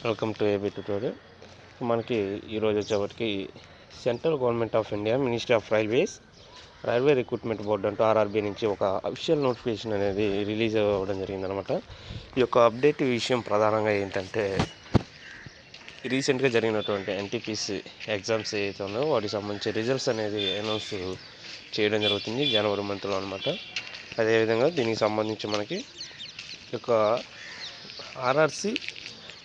Welcome to AB tutorial. మనకి ఈరోజు వచ్చేప్పటికి central government of India ministry of railway recruitment board అంటూ RRB నుంచి ఒక అఫీషియల్ నోటిఫికేషన్ అనేది రిలీజ్ అవ్వడం జరిగిందనమాట. ఈ యొక్క అప్డేట్ విషయం ప్రధానంగా ఏంటంటే రీసెంట్గా జరిగినటువంటి ఎన్టీపీసీ ఎగ్జామ్స్ ఏదైతే ఉన్నాయో వాటికి సంబంధించి రిజల్ట్స్ అనేది అనౌన్స్ చేయడం జరుగుతుంది జనవరి మంత్లో అనమాట. అదేవిధంగా దీనికి సంబంధించి మనకి ఈ యొక్క ఆర్ఆర్సీ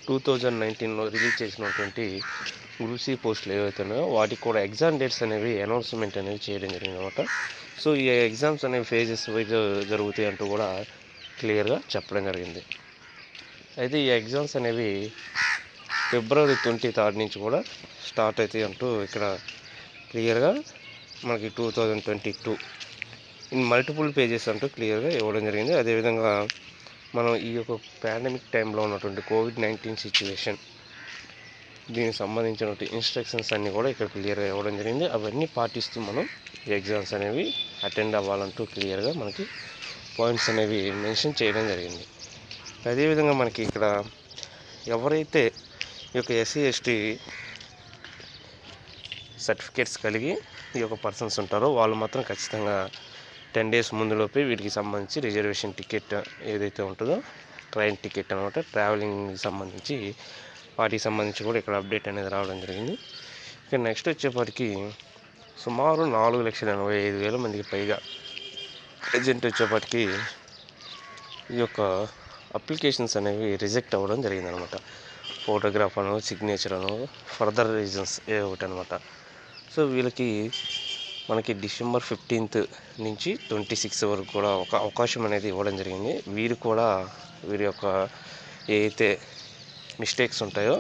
2019లో రిలీజ్ చేసినటువంటి గ్రూప్ సి పోస్టులు ఏవైతే ఉన్నాయో వాటికి కూడా ఎగ్జామ్ డేట్స్ అనేవి అనౌన్స్మెంట్ అనేది చేయడం జరిగింది అనమాట. సో ఈ ఎగ్జామ్స్ అనేవి ఫేజెస్ వైజ్ జరుగుతాయి అంటూ కూడా క్లియర్గా చెప్పడం జరిగింది. అయితే ఈ ఎగ్జామ్స్ అనేవి ఫిబ్రవరి 23 నుంచి కూడా స్టార్ట్ అవుతాయి అంటూ ఇక్కడ క్లియర్గా మనకి 2022 ఇన్ మల్టిపుల్ పేజెస్ అంటూ క్లియర్గా ఇవ్వడం జరిగింది. అదేవిధంగా మనం ఈ యొక్క పాండమిక్ టైంలో ఉన్నటువంటి కోవిడ్-19 సిచ్యువేషన్ దీనికి సంబంధించినటువంటి ఇన్స్ట్రక్షన్స్ అన్నీ కూడా ఇక్కడ క్లియర్గా ఇవ్వడం జరిగింది. అవన్నీ పాటిస్తూ మనం ఈ ఎగ్జామ్స్ అనేవి అటెండ్ అవ్వాలంటూ క్లియర్గా మనకి పాయింట్స్ అనేవి మెన్షన్ చేయడం జరిగింది. అదేవిధంగా మనకి ఇక్కడ ఎవరైతే ఈ యొక్క SC/ST సర్టిఫికేట్స్ కలిగి ఈ యొక్క పర్సన్స్ ఉంటారో వాళ్ళు మాత్రం ఖచ్చితంగా 10 days ముందులోపే వీటికి సంబంధించి రిజర్వేషన్ టికెట్ ఏదైతే ఉంటుందో ట్రైన్ టికెట్ అనమాట, ట్రావెలింగ్కి సంబంధించి వాటికి సంబంధించి కూడా ఇక్కడ అప్డేట్ అనేది రావడం జరిగింది. ఇక నెక్స్ట్ వచ్చేప్పటికి సుమారు 4,85,000 మందికి పైగా ప్రజెంట్ వచ్చేప్పటికి ఈ యొక్క అప్లికేషన్స్ అనేవి రిజెక్ట్ అవ్వడం జరిగిందనమాట. ఫోటోగ్రాఫ్ అనో సిగ్నేచర్ అనో ఫర్దర్ రీజన్స్ ఏ ఒకటి అనమాట. సో వీళ్ళకి మనకి డిసెంబర్ 15 నుంచి 26 వరకు కూడా ఒక అవకాశం అనేది ఇవ్వడం జరిగింది. వీరి యొక్క ఏదైతే మిస్టేక్స్ ఉంటాయో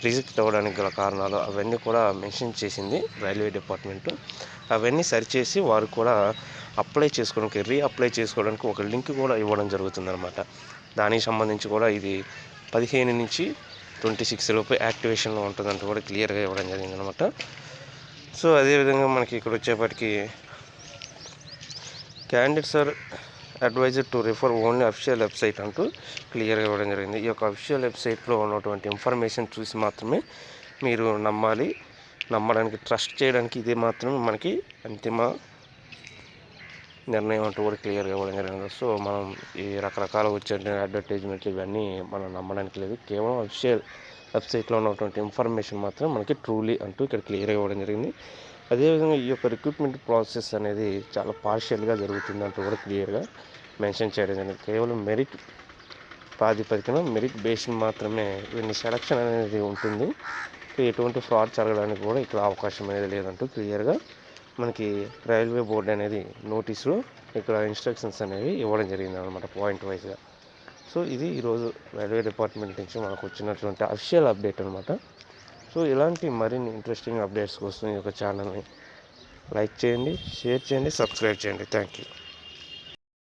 రిజెక్ట్ అవ్వడానికి గల కారణాలు అవన్నీ కూడా మెన్షన్ చేసింది రైల్వే డిపార్ట్మెంట్. అవన్నీ సరిచేసి వారు కూడా రీఅప్లై చేసుకోవడానికి ఒక లింక్ కూడా ఇవ్వడం జరుగుతుందన్నమాట. దానికి సంబంధించి కూడా ఇది 15 నుంచి 26 లోపు యాక్టివేషన్లో ఉంటుందంటూ కూడా క్లియర్గా ఇవ్వడం జరిగిందనమాట. సో అదేవిధంగా మనకి ఇక్కడ వచ్చేప్పటికి candidates are adviser to refer only official website అంటూ క్లియర్గా ఇవ్వడం జరిగింది. ఈ యొక్క అఫీషియల్ వెబ్సైట్లో ఉన్నటువంటి ఇన్ఫర్మేషన్ చూసి మాత్రమే మీరు నమ్మడానికి ట్రస్ట్ చేయడానికి ఇదే మాత్రమే మనకి అంతిమ నిర్ణయం అంటూ కూడా క్లియర్గా ఇవ్వడం జరిగింది. సో మనం ఈ రకరకాల వచ్చే అడ్వర్టైజ్మెంట్లు ఇవన్నీ మనం నమ్మడానికి లేదు. కేవలం అఫీషియల్ వెబ్సైట్లో ఉన్నటువంటి ఇన్ఫర్మేషన్ మాత్రం మనకి ట్రూలీ అంటూ ఇక్కడ క్లియర్గా ఇవ్వడం జరిగింది. అదేవిధంగా ఈ యొక్క రిక్రూట్మెంట్ ప్రాసెస్ అనేది చాలా పార్షియల్గా జరుగుతుంది అంటూ కూడా క్లియర్గా మెన్షన్ చేయడం జరిగింది. కేవలం మెరిట్ ప్రాతిపదికన మెరిట్ బేస్డ్ మాత్రమే వీళ్ళని సెలక్షన్ అనేది ఉంటుంది. ఎటువంటి ఫ్రాడ్ జరగడానికి కూడా ఇక్కడ అవకాశం అనేది లేదంటూ క్లియర్గా మనకి రైల్వే బోర్డు అనేది నోటీసులో ఇక్కడ ఇన్స్ట్రక్షన్స్ అనేవి ఇవ్వడం జరిగింది అనమాట పాయింట్ వైజ్గా. సో ఇది ఈరోజు రైల్వే డిపార్ట్మెంట్ నుంచి మనకు వచ్చినటువంటి అఫీషియల్ అప్డేట్ అనమాట. సో ఇలాంటి మరిన్ని ఇంట్రెస్టింగ్ అప్డేట్స్ కోసం ఈ యొక్క ఛానల్ని లైక్ చేయండి, షేర్ చేయండి, సబ్స్క్రైబ్ చేయండి. Thank you.